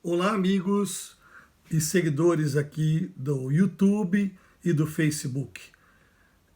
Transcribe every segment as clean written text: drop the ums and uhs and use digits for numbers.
Olá, amigos e seguidores aqui do YouTube e do Facebook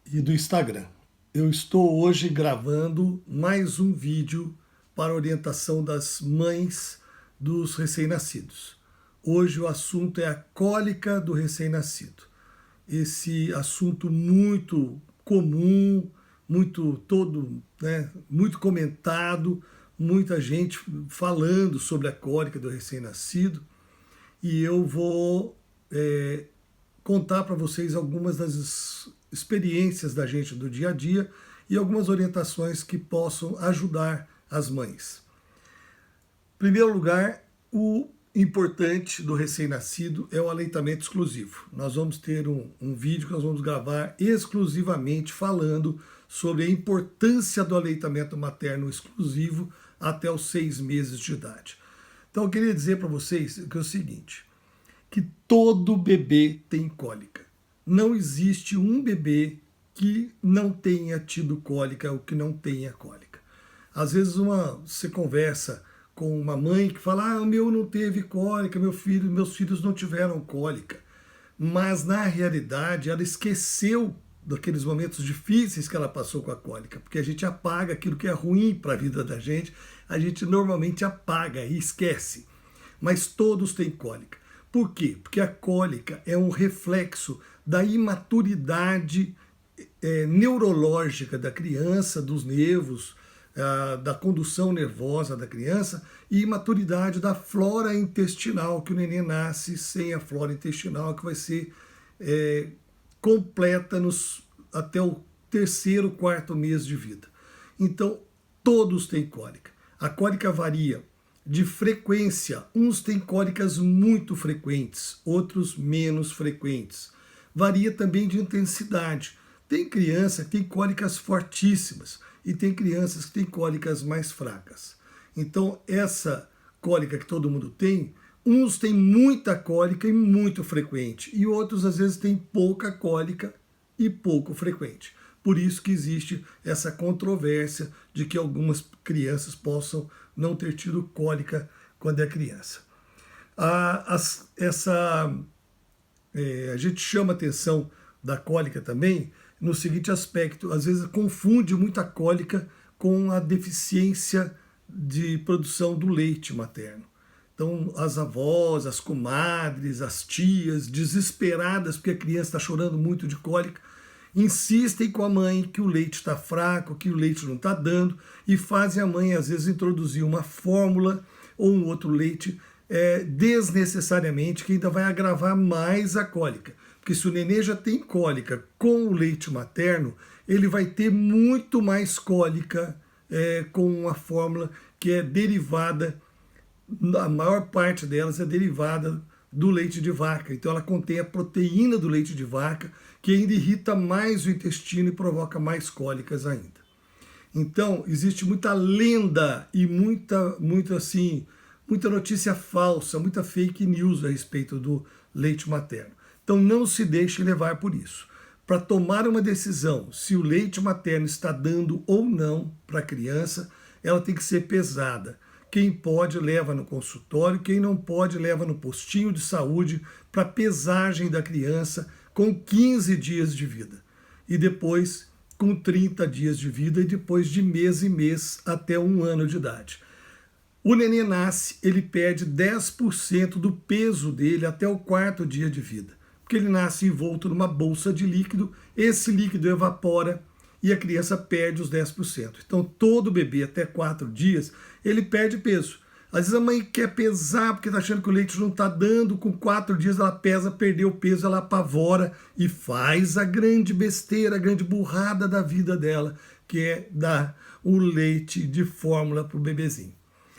e do Instagram. Eu estou hoje gravando mais um vídeo para orientação das mães dos recém-nascidos. Hoje o assunto é a cólica do recém-nascido. Esse assunto muito comum, muito comentado, muita gente falando sobre a cólica do recém-nascido, e eu vou contar para vocês algumas das experiências da gente do dia a dia e algumas orientações que possam ajudar as mães. Em primeiro lugar, o importante do recém-nascido é o aleitamento exclusivo. Nós vamos ter um vídeo que nós vamos gravar exclusivamente falando sobre a importância do aleitamento materno exclusivo até os 6 meses de idade. Então eu queria dizer para vocês que é o seguinte, que todo bebê tem cólica. Não existe um bebê que não tenha tido cólica ou que não tenha cólica. Às vezes você conversa com uma mãe que fala, o meu não teve cólica, meus filhos não tiveram cólica. Mas na realidade ela esqueceu daqueles momentos difíceis que ela passou com a cólica, porque a gente apaga aquilo que é ruim para a vida da gente, a gente normalmente apaga e esquece. Mas todos têm cólica. Por quê? Porque a cólica é um reflexo da imaturidade neurológica da criança, dos nervos, da condução nervosa da criança e imaturidade da flora intestinal, que o neném nasce sem a flora intestinal, que vai ser completa até o 3º, 4º mês de vida. Então, todos têm cólica. A cólica varia de frequência. Uns têm cólicas muito frequentes, outros menos frequentes. Varia também de intensidade. Tem criança que tem cólicas fortíssimas e tem crianças que têm cólicas mais fracas. Então, essa cólica que todo mundo tem, uns têm muita cólica e muito frequente, e outros às vezes têm pouca cólica e pouco frequente. Por isso que existe essa controvérsia de que algumas crianças possam não ter tido cólica quando é criança. A gente chama atenção da cólica também no seguinte aspecto, às vezes confunde muita cólica com a deficiência de produção do leite materno. Então, as avós, as comadres, as tias, desesperadas porque a criança está chorando muito de cólica, insistem com a mãe que o leite está fraco, que o leite não está dando, e fazem a mãe, às vezes, introduzir uma fórmula ou um outro leite desnecessariamente, que ainda vai agravar mais a cólica. Porque se o nenê já tem cólica com o leite materno, ele vai ter muito mais cólica com uma fórmula que é derivada, a maior parte delas é derivada do leite de vaca. Então ela contém a proteína do leite de vaca, que ainda irrita mais o intestino e provoca mais cólicas ainda. Então existe muita lenda e muita notícia falsa, muita fake news a respeito do leite materno. Então não se deixe levar por isso. Para tomar uma decisão se o leite materno está dando ou não para a criança, ela tem que ser pesada. Quem pode leva no consultório, quem não pode leva no postinho de saúde para pesagem da criança com 15 dias de vida. E depois com 30 dias de vida e depois de mês em mês até 1 ano de idade. O neném nasce, ele perde 10% do peso dele até o 4º dia de vida. Porque ele nasce envolto numa bolsa de líquido, esse líquido evapora e a criança perde os 10%. Então todo bebê até 4 dias, ele perde peso. Às vezes a mãe quer pesar porque está achando que o leite não está dando, com 4 dias ela pesa, perdeu o peso, ela apavora e faz a grande besteira, a grande burrada da vida dela, que é dar o leite de fórmula para o bebezinho.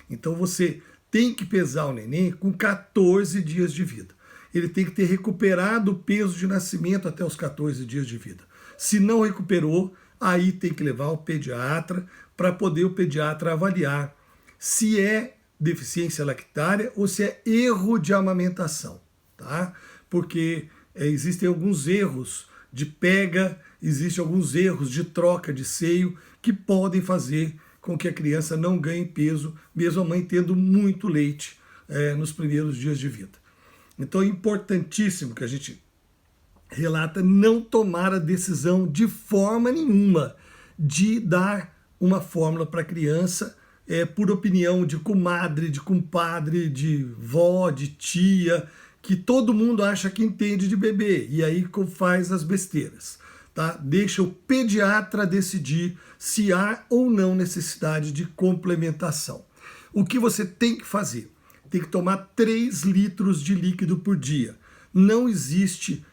Então você tem que pesar o neném com 14 dias de vida. Ele tem que ter recuperado o peso de nascimento até os 14 dias de vida. Se não recuperou, aí tem que levar o pediatra para poder o pediatra avaliar se é deficiência lactária ou se é erro de amamentação, tá? Porque existem alguns erros de pega, existem alguns erros de troca de seio que podem fazer com que a criança não ganhe peso, mesmo a mãe tendo muito leite nos primeiros dias de vida. Então é importantíssimo que a gente relata não tomar a decisão de forma nenhuma de dar uma fórmula para a criança por opinião de comadre, de compadre, de vó, de tia, que todo mundo acha que entende de bebê e aí faz as besteiras. Tá? Deixa o pediatra decidir se há ou não necessidade de complementação. O que você tem que fazer? Tem que tomar 3 litros de líquido por dia. Não existe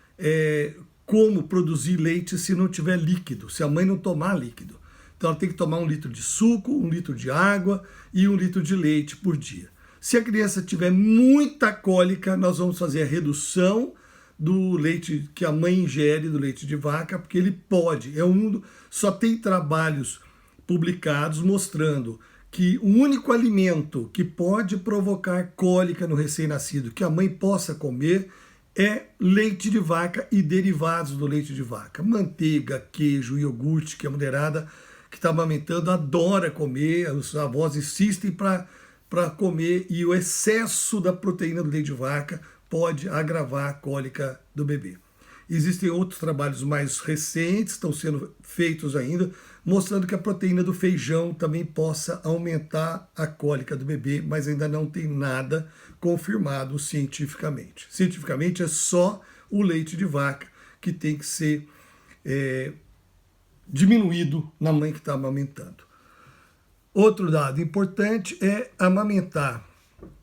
como produzir leite se não tiver líquido, se a mãe não tomar líquido. Então ela tem que tomar 1 litro de suco, 1 litro de água e 1 litro de leite por dia. Se a criança tiver muita cólica, nós vamos fazer a redução do leite que a mãe ingere, do leite de vaca, porque ele pode. Só tem trabalhos publicados mostrando que o único alimento que pode provocar cólica no recém-nascido que a mãe possa comer é leite de vaca e derivados do leite de vaca. Manteiga, queijo, iogurte, que a mulherada que está amamentando adora comer, os avós insistem para comer, e o excesso da proteína do leite de vaca pode agravar a cólica do bebê. Existem outros trabalhos mais recentes, estão sendo feitos ainda, mostrando que a proteína do feijão também possa aumentar a cólica do bebê, mas ainda não tem nada confirmado cientificamente. Cientificamente é só o leite de vaca que tem que ser diminuído na mãe que está amamentando. Outro dado importante é amamentar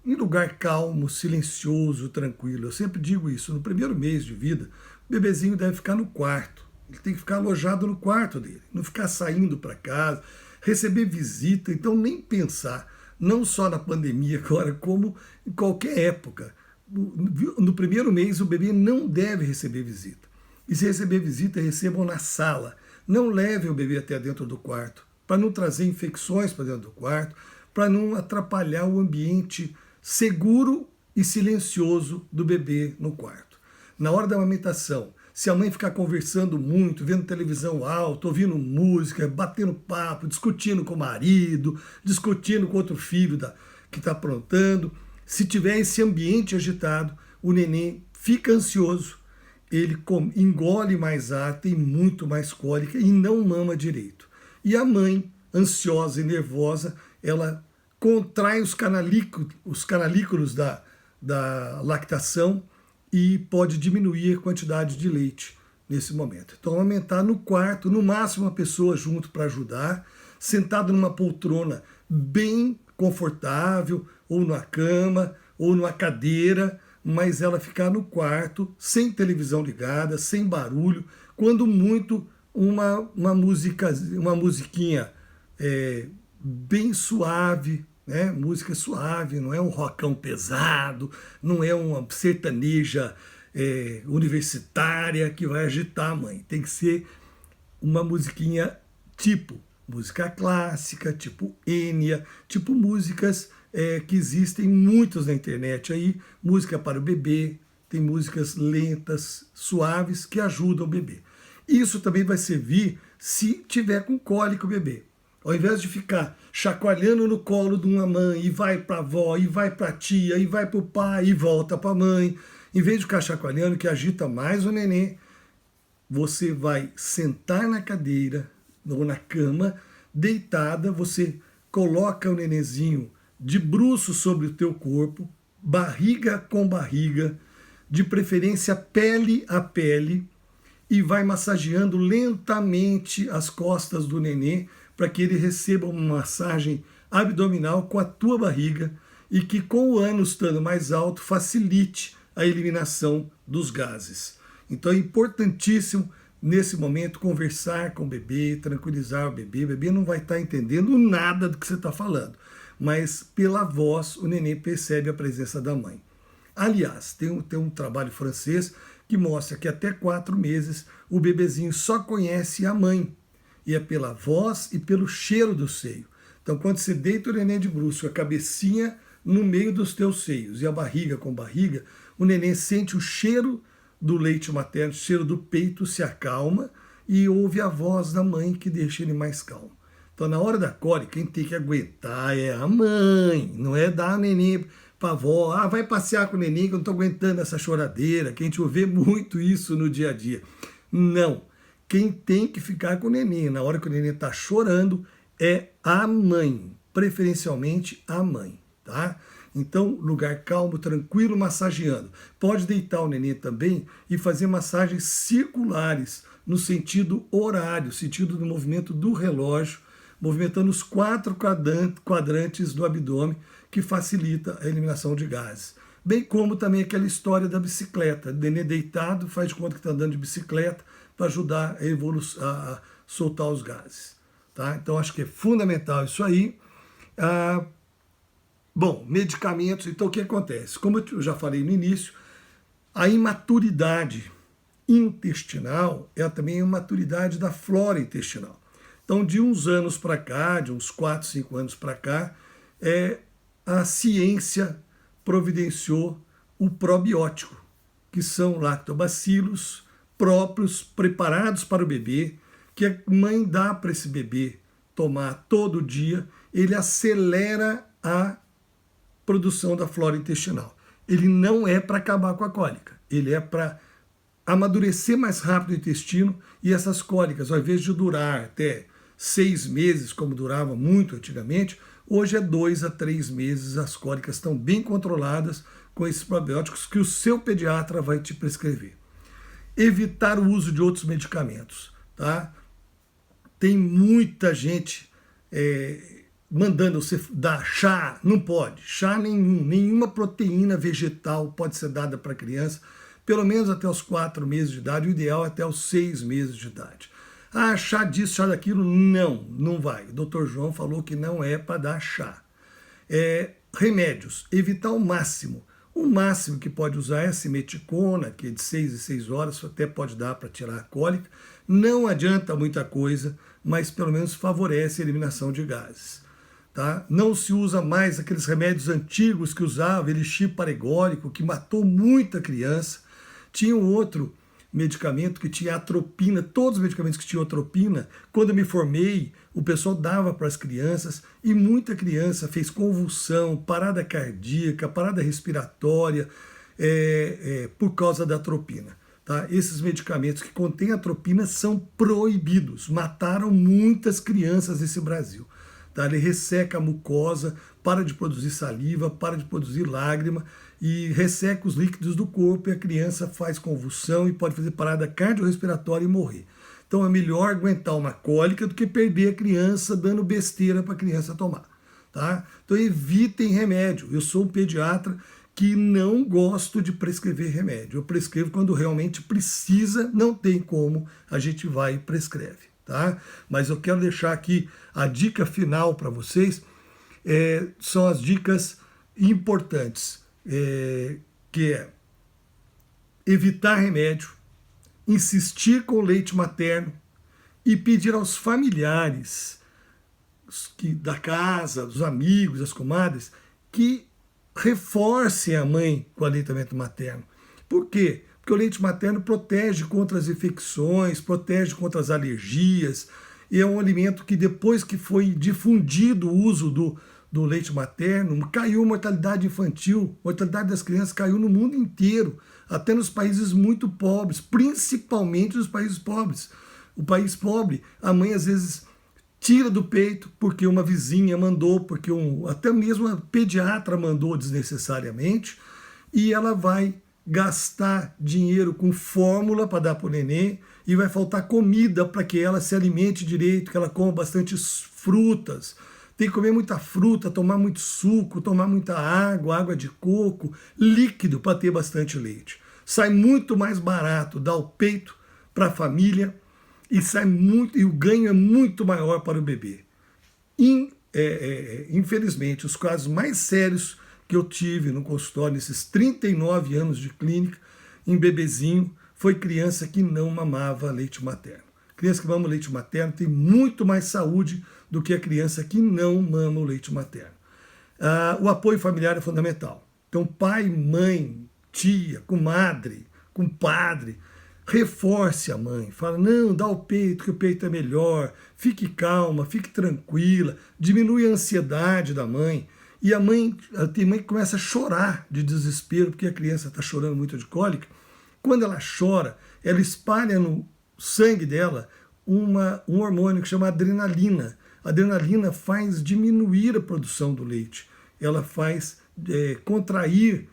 em lugar calmo, silencioso, tranquilo. Eu sempre digo isso, no primeiro mês de vida, o bebezinho deve ficar no quarto. Ele tem que ficar alojado no quarto dele, não ficar saindo para casa, receber visita. Então nem pensar, não só na pandemia agora, como em qualquer época. No primeiro mês o bebê não deve receber visita. E se receber visita, recebam na sala. Não levem o bebê até dentro do quarto, para não trazer infecções para dentro do quarto, para não atrapalhar o ambiente seguro e silencioso do bebê no quarto. Na hora da amamentação, se a mãe ficar conversando muito, vendo televisão alto, ouvindo música, batendo papo, discutindo com o marido, discutindo com outro filho que está aprontando, se tiver esse ambiente agitado, o neném fica ansioso, ele engole mais ar, tem muito mais cólica e não mama direito. E a mãe, ansiosa e nervosa, ela contrai os canalículos da lactação e pode diminuir a quantidade de leite nesse momento. Então, aumentar no quarto, no máximo uma pessoa junto para ajudar, sentado numa poltrona bem confortável, ou numa cama, ou numa cadeira, mas ela ficar no quarto, sem televisão ligada, sem barulho, quando muito uma musiquinha bem suave, né? Música suave, não é um rockão pesado, não é uma sertaneja universitária que vai agitar a mãe. Tem que ser uma musiquinha tipo música clássica, tipo Enya, tipo músicas que existem muitas na internet aí, música para o bebê, tem músicas lentas, suaves, que ajudam o bebê. Isso também vai servir se tiver com cólica o bebê. Ao invés de ficar chacoalhando no colo de uma mãe, e vai para a avó, e vai para a tia, e vai para o pai, e volta para a mãe, em vez de ficar chacoalhando, que agita mais o neném, você vai sentar na cadeira ou na cama, deitada, você coloca o nenenzinho de bruços sobre o teu corpo, barriga com barriga, de preferência pele a pele, e vai massageando lentamente as costas do nenê, para que ele receba uma massagem abdominal com a tua barriga e que, com o ânus estando mais alto, facilite a eliminação dos gases. Então é importantíssimo, nesse momento, conversar com o bebê, tranquilizar o bebê. O bebê não vai estar entendendo nada do que você está falando, mas pela voz o neném percebe a presença da mãe. Aliás, tem um trabalho francês que mostra que até 4 meses o bebezinho só conhece a mãe, e é pela voz e pelo cheiro do seio. Então, quando você deita o neném de bruços, a cabecinha no meio dos teus seios e a barriga com barriga, o neném sente o cheiro do leite materno, o cheiro do peito, se acalma e ouve a voz da mãe que deixa ele mais calmo. Então, na hora da cólica, quem tem que aguentar é a mãe, não é dar o neném para a avó, ah, vai passear com o neném que eu não estou aguentando essa choradeira, que a gente vê muito isso no dia a dia. Não. Quem tem que ficar com o neném na hora que o neném está chorando é a mãe, preferencialmente a mãe, tá? Então, lugar calmo, tranquilo, massageando. Pode deitar o neném também e fazer massagens circulares, no sentido horário, sentido do movimento do relógio, movimentando os 4 quadrantes do abdômen, que facilita a eliminação de gases. Bem como também aquela história da bicicleta. O neném deitado faz de conta que está andando de bicicleta para ajudar a soltar os gases. Tá? Então, acho que é fundamental isso aí. Bom, medicamentos, então o que acontece? Como eu já falei no início, a imaturidade intestinal é também a imaturidade da flora intestinal. Então, de uns anos para cá, de uns 4, 5 anos para cá, a ciência providenciou o probiótico, que são lactobacilos próprios, preparados para o bebê, que a mãe dá para esse bebê tomar todo dia. Ele acelera a produção da flora intestinal. Ele não é para acabar com a cólica, ele é para amadurecer mais rápido o intestino, e essas cólicas, ao invés de durar até 6 meses, como durava muito antigamente, hoje é 2 a 3 meses, as cólicas estão bem controladas com esses probióticos que o seu pediatra vai te prescrever. Evitar o uso de outros medicamentos, tá? Tem muita gente mandando você dar chá, não pode, chá nenhuma proteína vegetal pode ser dada para a criança, pelo menos até os 4 meses de idade, o ideal é até os 6 meses de idade. Ah, chá disso, chá daquilo, não vai. O Dr. João falou que não é para dar chá. Remédios, evitar ao máximo. O máximo que pode usar é a simeticona, que é de 6 em 6 horas, até pode dar para tirar a cólica. Não adianta muita coisa, mas pelo menos favorece a eliminação de gases. Tá? Não se usa mais aqueles remédios antigos que usava, elixir parególico, que matou muita criança. Tinha um outro medicamento que tinha atropina, todos os medicamentos que tinham atropina, quando eu me formei, o pessoal dava para as crianças, e muita criança fez convulsão, parada cardíaca, parada respiratória, por causa da atropina. Tá? Esses medicamentos que contêm atropina são proibidos, mataram muitas crianças nesse Brasil. Tá? Ele resseca a mucosa, para de produzir saliva, para de produzir lágrima e resseca os líquidos do corpo, e a criança faz convulsão e pode fazer parada cardiorrespiratória e morrer. Então é melhor aguentar uma cólica do que perder a criança dando besteira para a criança tomar. Tá? Então evitem remédio. Eu sou um pediatra que não gosto de prescrever remédio. Eu prescrevo quando realmente precisa, não tem como, a gente vai e prescreve. Tá? Mas eu quero deixar aqui a dica final para vocês, são as dicas importantes, que é evitar remédio, insistir com o leite materno e pedir aos familiares da casa, dos amigos, das comadres, que reforcem a mãe com o aleitamento materno. Por quê? Porque o leite materno protege contra as infecções, protege contra as alergias, e é um alimento que depois que foi difundido o uso do leite materno, caiu a mortalidade infantil, a mortalidade das crianças caiu no mundo inteiro, até nos países muito pobres, principalmente nos países pobres. O país pobre, a mãe às vezes tira do peito porque uma vizinha mandou, porque até mesmo a pediatra mandou desnecessariamente, e ela vai gastar dinheiro com fórmula para dar para o neném, e vai faltar comida para que ela se alimente direito, que ela coma bastante frutas. Tem que comer muita fruta, tomar muito suco, tomar muita água de coco, líquido para ter bastante leite. Sai muito mais barato dar o peito para a família, e o ganho é muito maior para o bebê. Infelizmente, os casos mais sérios que eu tive no consultório nesses 39 anos de clínica, em bebezinho, foi criança que não mamava leite materno. Criança que mama leite materno tem muito mais saúde do que a criança que não mama o leite materno. O apoio familiar é fundamental. Então, pai, mãe, tia, comadre, compadre, reforce a mãe. Fala, não, dá o peito, que o peito é melhor. Fique calma, fique tranquila. Diminui a ansiedade da mãe. E tem mãe que começa a chorar de desespero porque a criança está chorando muito de cólica. Quando ela chora, ela espalha no sangue dela um hormônio que chama adrenalina. A adrenalina faz diminuir a produção do leite. Ela faz contrair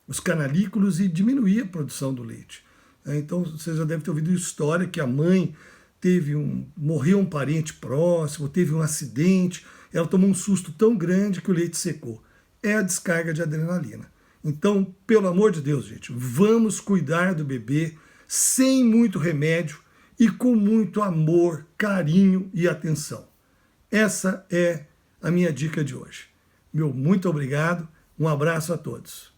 os canalículos e diminuir a produção do leite. Então você já deve ter ouvido história que a mãe morreu um parente próximo, teve um acidente, ela tomou um susto tão grande que o leite secou. É a descarga de adrenalina. Então, pelo amor de Deus, gente, vamos cuidar do bebê sem muito remédio e com muito amor, carinho e atenção. Essa é a minha dica de hoje. Meu muito obrigado, um abraço a todos.